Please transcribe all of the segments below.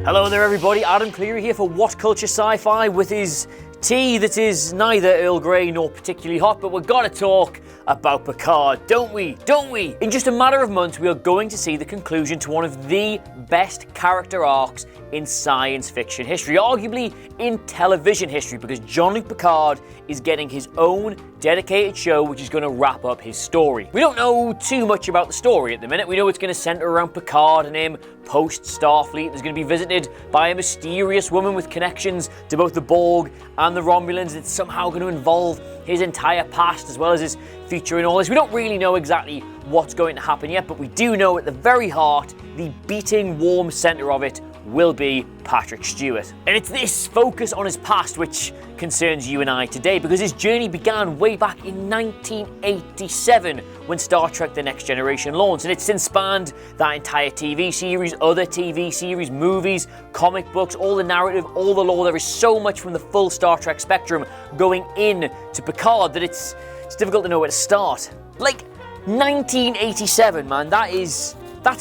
Hello there everybody, Adam Cleary here for What Culture Sci-Fi with his tea that is neither Earl Grey nor particularly hot, but we've got to talk about Picard, don't we? Don't we? In just a matter of months, we are going to see the conclusion to one of the best character arcs in science fiction history, arguably in television history, because Jean-Luc Picard is getting his own dedicated show which is going to wrap up his story. We don't know too much about the story at the minute. We know it's going to center around Picard and him post-Starfleet. There's going to be visited by a mysterious woman with connections to both the Borg and the Romulans. It's somehow going to involve his entire past as well as his future and all this. We don't really know exactly what's going to happen yet, but we do know at the very heart, the beating warm center of it will be Patrick Stewart. And it's this focus on his past which concerns you and I today, because his journey began way back in 1987 when Star Trek The Next Generation launched, and it's since spanned that entire TV series, other TV series, movies, comic books, all the narrative, all the lore. There is so much from the full Star Trek spectrum going in to Picard that it's difficult to know where to start. Like, 1987, man, that's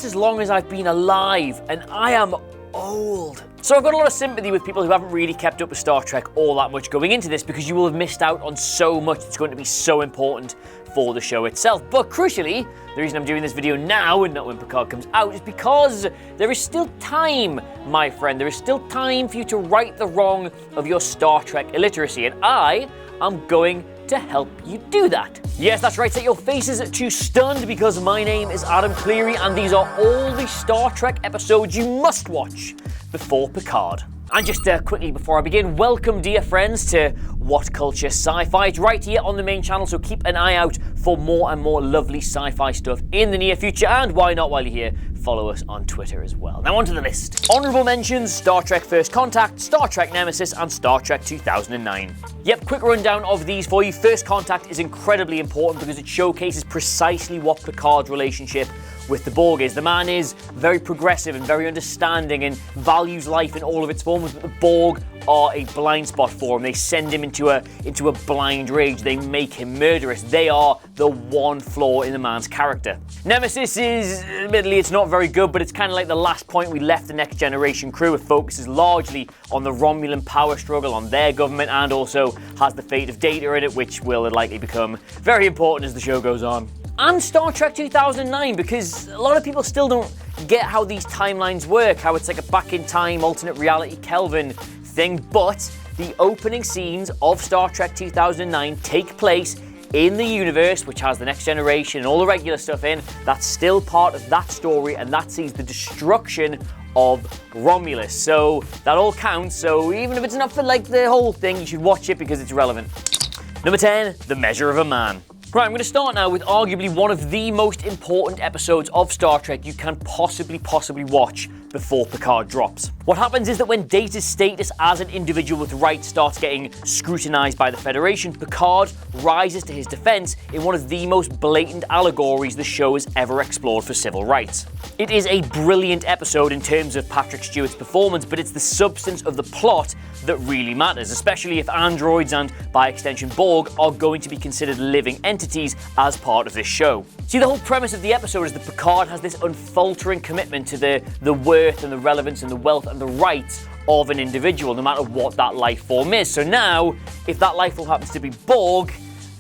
as long as I've been alive, and I am old. So I've got a lot of sympathy with people who haven't really kept up with Star Trek all that much going into this, because you will have missed out on so much that's going to be so important for the show itself. But crucially, the reason I'm doing this video now and not when Picard comes out is because there is still time, my friend. There is still time for you to right the wrong of your Star Trek illiteracy, and I am going to help you do that. Yes, that's right, set your faces to stunned, because my name is Adam Cleary and these are all the Star Trek episodes you must watch before Picard. And just quickly before I begin, welcome dear friends to What Culture Sci-Fi. It's right here on the main channel, so keep an eye out for more and more lovely sci-fi stuff in the near future, and why not, while you're here, follow us on Twitter as well. Now onto the list. Honourable mentions: Star Trek First Contact, Star Trek Nemesis, and Star Trek 2009. Yep, quick rundown of these for you. First Contact is incredibly important because it showcases precisely what Picard's relationship with the Borg is. The man is very progressive and very understanding and values life in all of its forms, but the Borg are a blind spot for him. They send him into a blind rage. They make him murderous. They are the one flaw in the man's character. Nemesis is, admittedly, it's not very good, but it's kind of like the last point we left the Next Generation crew. It focuses largely on the Romulan power struggle, on their government, and also has the fate of Data in it, which will likely become very important as the show goes on. And Star Trek 2009, because a lot of people still don't get how these timelines work, how it's like a back-in-time, alternate reality Kelvin thing, but the opening scenes of Star Trek 2009 take place in the universe, which has the Next Generation and all the regular stuff in. That's still part of that story, and that sees the destruction of Romulus. So that all counts, so even if it's not for like the whole thing, you should watch it because it's relevant. Number 10, The Measure of a Man. Right, I'm going to start now with arguably one of the most important episodes of Star Trek you can possibly watch before Picard drops. What happens is that when Data's status as an individual with rights starts getting scrutinized by the Federation, Picard rises to his defense in one of the most blatant allegories the show has ever explored for civil rights. It is a brilliant episode in terms of Patrick Stewart's performance, but it's the substance of the plot that really matters, especially if androids and, by extension, Borg are going to be considered living entities as part of this show. See, the whole premise of the episode is that Picard has this unfaltering commitment to the worth and the relevance and the wealth and the rights of an individual, no matter what that life form is. So now, if that life form happens to be Borg,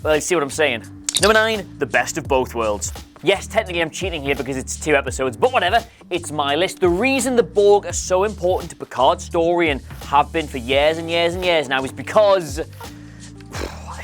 well, you see what I'm saying. Number 9, The Best of Both Worlds. Yes, technically I'm cheating here because it's 2 episodes, but whatever, it's my list. The reason the Borg are so important to Picard's story and have been for years and years and years now is because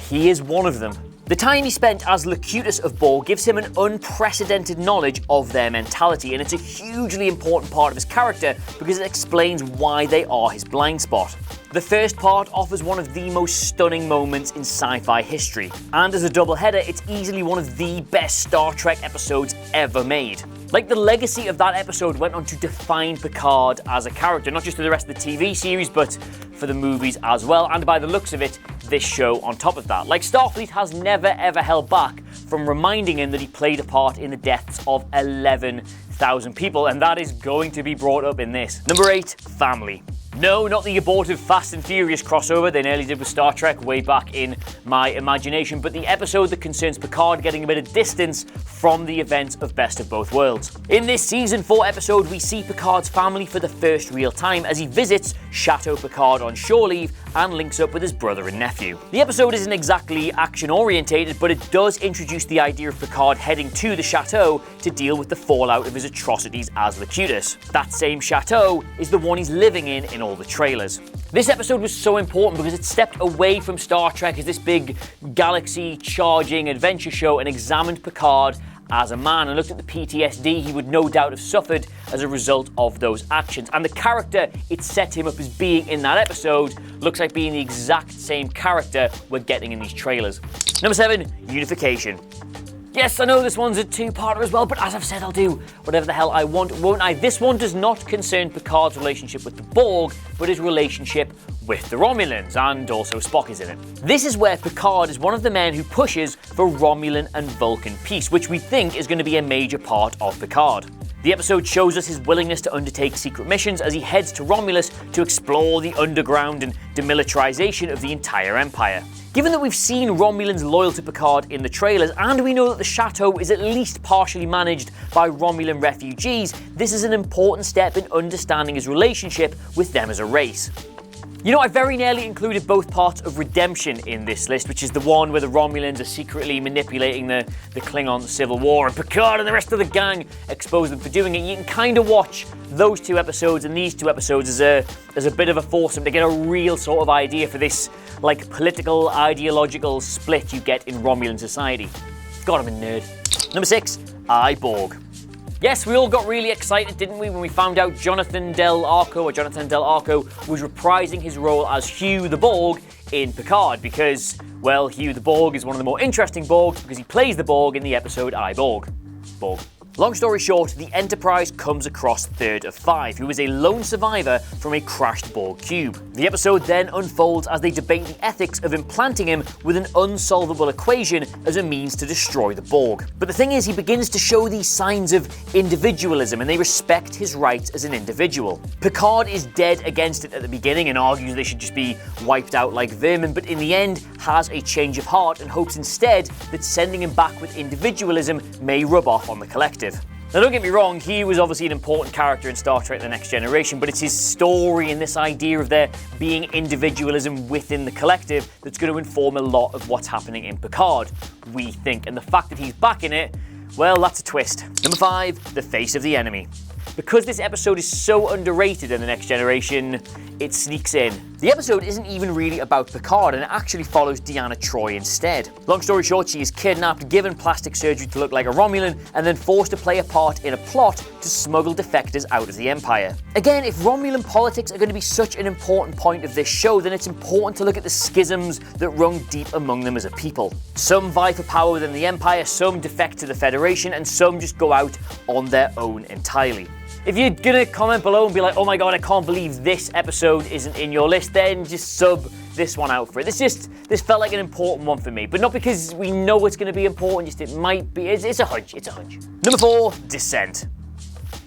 he is one of them. The time he spent as Locutus of Borg gives him an unprecedented knowledge of their mentality, and it's a hugely important part of his character because it explains why they are his blind spot. The first part offers one of the most stunning moments in sci-fi history, and as a doubleheader, it's easily one of the best Star Trek episodes ever made. Like, the legacy of that episode went on to define Picard as a character, not just for the rest of the TV series, but for the movies as well, and by the looks of it, this show on top of that. Like, Starfleet has never ever held back from reminding him that he played a part in the deaths of 11,000 people, and that is going to be brought up in this. Number 8, family. No, not the abortive Fast and Furious crossover they nearly did with Star Trek way back in my imagination, but the episode that concerns Picard getting a bit of distance from the events of Best of Both Worlds. In this Season 4 episode, we see Picard's family for the first real time as he visits Chateau Picard on shore leave and links up with his brother and nephew. The episode isn't exactly action-orientated, but it does introduce the idea of Picard heading to the chateau to deal with the fallout of his atrocities as Locutus. That same chateau is the one he's living in all the trailers. This episode was so important because it stepped away from Star Trek as this big galaxy-charging adventure show and examined Picard as a man and looked at the PTSD he would no doubt have suffered as a result of those actions. And the character it set him up as being in that episode looks like being the exact same character we're getting in these trailers. Number 7, unification. Yes, I know this one's a two-parter as well, but as I've said, I'll do whatever the hell I want, won't I? This one does not concern Picard's relationship with the Borg, but his relationship with the Romulans, and also Spock is in it. This is where Picard is one of the men who pushes for Romulan and Vulcan peace, which we think is going to be a major part of Picard. The episode shows us his willingness to undertake secret missions as he heads to Romulus to explore the underground and demilitarization of the entire Empire. Given that we've seen Romulans loyal to Picard in the trailers, and we know that the chateau is at least partially managed by Romulan refugees, this is an important step in understanding his relationship with them as a race. You know, I very nearly included both parts of Redemption in this list, which is the one where the Romulans are secretly manipulating the Klingon Civil War, and Picard and the rest of the gang expose them for doing it. You can kind of watch those two episodes and these two episodes as a bit of a foursome to get a real sort of idea for this, like, political, ideological split you get in Romulan society. God, I'm a nerd. Number 6, Borg. Yes, we all got really excited, didn't we, when we found out Jonathan Del Arco was reprising his role as Hugh the Borg in Picard because, well, Hugh the Borg is one of the more interesting Borgs because he plays the Borg in the episode Borg. Long story short, the Enterprise comes across Third of Five, who is a lone survivor from a crashed Borg cube. The episode then unfolds as they debate the ethics of implanting him with an unsolvable equation as a means to destroy the Borg. But the thing is, he begins to show these signs of individualism, and they respect his rights as an individual. Picard is dead against it at the beginning and argues they should just be wiped out like vermin, but in the end has a change of heart and hopes instead that sending him back with individualism may rub off on the collective. Now don't get me wrong, he was obviously an important character in Star Trek The Next Generation, but it's his story and this idea of there being individualism within the collective that's going to inform a lot of what's happening in Picard, we think. And the fact that he's back in it, well, that's a twist. Number 5, the face of the enemy. Because this episode is so underrated in The Next Generation, it sneaks in. The episode isn't even really about Picard, and it actually follows Deanna Troi instead. Long story short, she is kidnapped, given plastic surgery to look like a Romulan, and then forced to play a part in a plot to smuggle defectors out of the Empire. Again, if Romulan politics are going to be such an important point of this show, then it's important to look at the schisms that run deep among them as a people. Some vie for power within the Empire, some defect to the Federation, and some just go out on their own entirely. If you're gonna comment below and be like, oh my god, I can't believe this episode isn't in your list, then just sub this one out for it. This felt like an important one for me, but not because we know it's gonna be important, just it might be, it's a hunch. Number 4, Descent.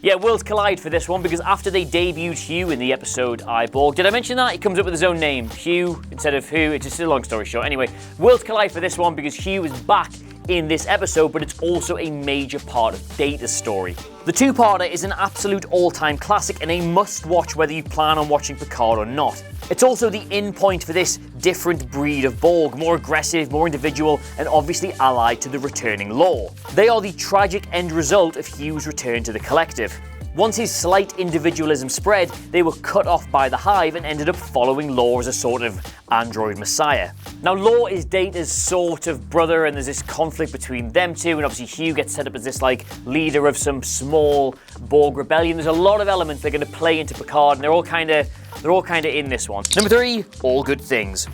Yeah, worlds collide for this one because after they debuted Hugh in the episode Borg, did I mention that? He comes up with his own name, Hugh instead of who, it's just a long story short. Anyway, worlds collide for this one because Hugh is back in this episode, but it's also a major part of Data's story. The two-parter is an absolute all-time classic and a must-watch whether you plan on watching Picard or not. It's also the in-point for this different breed of Borg, more aggressive, more individual, and obviously allied to the returning Lore. They are the tragic end result of Hugh's return to the collective. Once his slight individualism spread, they were cut off by the Hive and ended up following Lore as a sort of android messiah. Now, Lore is Data's sort of brother, and there's this conflict between them two, and obviously Hugh gets set up as this, like, leader of some small Borg rebellion. There's a lot of elements that are going to play into Picard, and they're all kind of in this one. Number 3, All Good Things.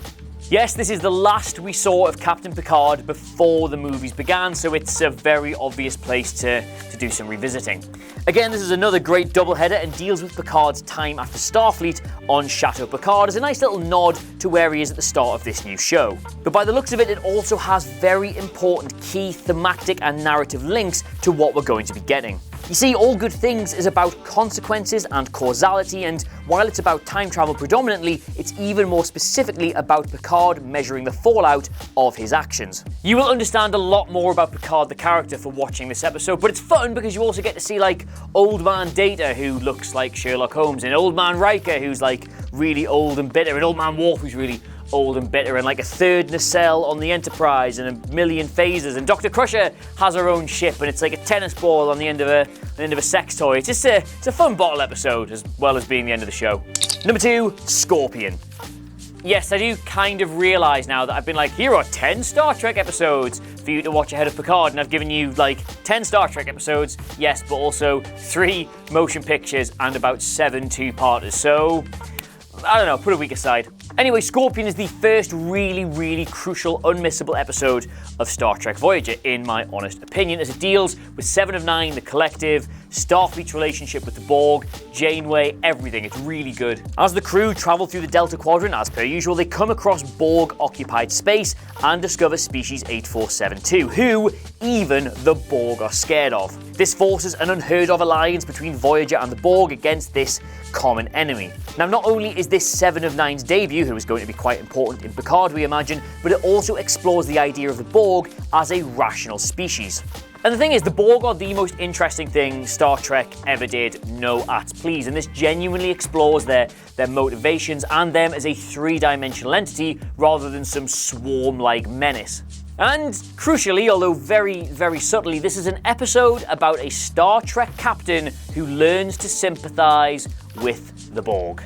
Yes, this is the last we saw of Captain Picard before the movies began, so it's a very obvious place to do some revisiting. Again, this is another great doubleheader and deals with Picard's time after Starfleet on Chateau Picard as a nice little nod to where he is at the start of this new show. But by the looks of it, it also has very important key thematic and narrative links to what we're going to be getting. You see, All Good Things is about consequences and causality, and while it's about time travel predominantly, it's even more specifically about Picard measuring the fallout of his actions. You will understand a lot more about Picard the character for watching this episode, but it's fun because you also get to see like Old Man Data, who looks like Sherlock Holmes, and Old Man Riker, who's like really old and bitter, and Old Man Worf, who's really old and bitter, and like a third nacelle on the Enterprise and a million phasers, and Dr. Crusher has her own ship, and it's like a tennis ball on the end of a sex toy. It's a fun bottle episode as well as being the end of the show. Number 2, Scorpion. Yes, I do kind of realise now that I've been like, here are 10 Star Trek episodes for you to watch ahead of Picard, and I've given you like 10 Star Trek episodes, yes, but also 3 motion pictures and about 7 two-parters, so I don't know, put a week aside. Anyway, Scorpion is the first really crucial, unmissable episode of Star Trek Voyager, in my honest opinion, as it deals with 7 of 9, the Collective, Starfleet's relationship with the Borg, Janeway, everything. It's really good. As the crew travel through the Delta Quadrant, as per usual, they come across Borg-occupied space and discover species 8472, who even the Borg are scared of. This forces an unheard-of alliance between Voyager and the Borg against this common enemy. Now, not only is this 7 of 9's debut, who is going to be quite important in Picard, we imagine, but it also explores the idea of the Borg as a rational species. And the thing is, the Borg are the most interesting thing Star Trek ever did, no at please, and this genuinely explores their motivations and them as a 3-dimensional entity rather than some swarm-like menace. And crucially, although very subtly, this is an episode about a Star Trek captain who learns to sympathise with the Borg.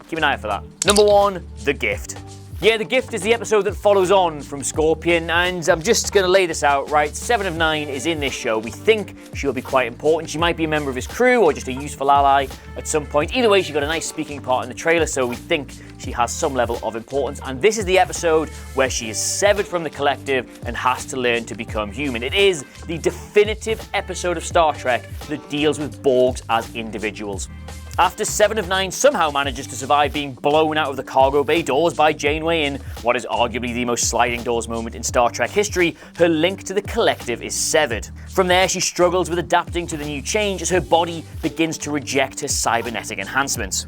Keep an eye out for that. Number 1, The Gift. Yeah, The Gift is the episode that follows on from Scorpion, and I'm just going to lay this out, right? 7 of 9 is in this show. We think she'll be quite important. She might be a member of his crew or just a useful ally at some point. Either way, she got a nice speaking part in the trailer, so we think she has some level of importance. And this is the episode where she is severed from the Collective and has to learn to become human. It is the definitive episode of Star Trek that deals with Borgs as individuals. After 7 of 9 somehow manages to survive being blown out of the cargo bay doors by Janeway in what is arguably the most sliding doors moment in Star Trek history, her link to the Collective is severed. From there, she struggles with adapting to the new change as her body begins to reject her cybernetic enhancements.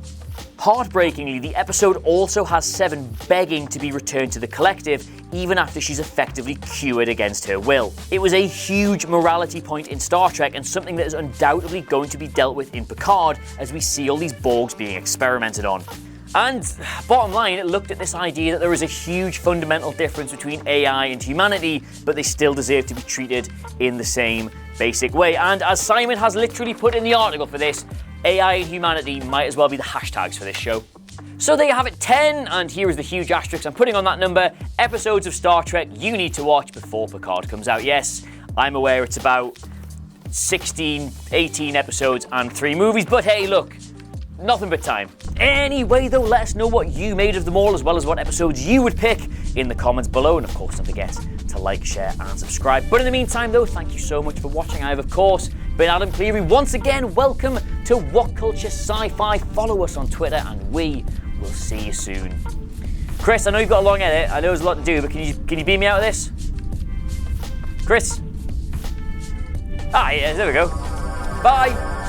Heartbreakingly, the episode also has 7 begging to be returned to the Collective even after she's effectively cured against her will. It was a huge morality point in Star Trek and something that is undoubtedly going to be dealt with in Picard as we see all these Borgs being experimented on. And bottom line, it looked at this idea that there is a huge fundamental difference between AI and humanity, but they still deserve to be treated in the same basic way. And as Simon has literally put in the article for this, AI and humanity might as well be the hashtags for this show. So there you have it, 10, and here is the huge asterisk I'm putting on that number, episodes of Star Trek you need to watch before Picard comes out. Yes, I'm aware it's about 16, 18 episodes and 3 movies, but hey, look, nothing but time. Anyway, though, let us know what you made of them all, as well as what episodes you would pick in the comments below, and of course, don't forget to like, share, and subscribe. But in the meantime, though, thank you so much for watching. I have, of course, been Adam Cleary. Once again, welcome to What Culture Sci-Fi. Follow us on Twitter, and we will see you soon. Chris, I know you've got a long edit. I know there's a lot to do, but can you beam me out of this? Chris? Ah, yeah, there we go. Bye.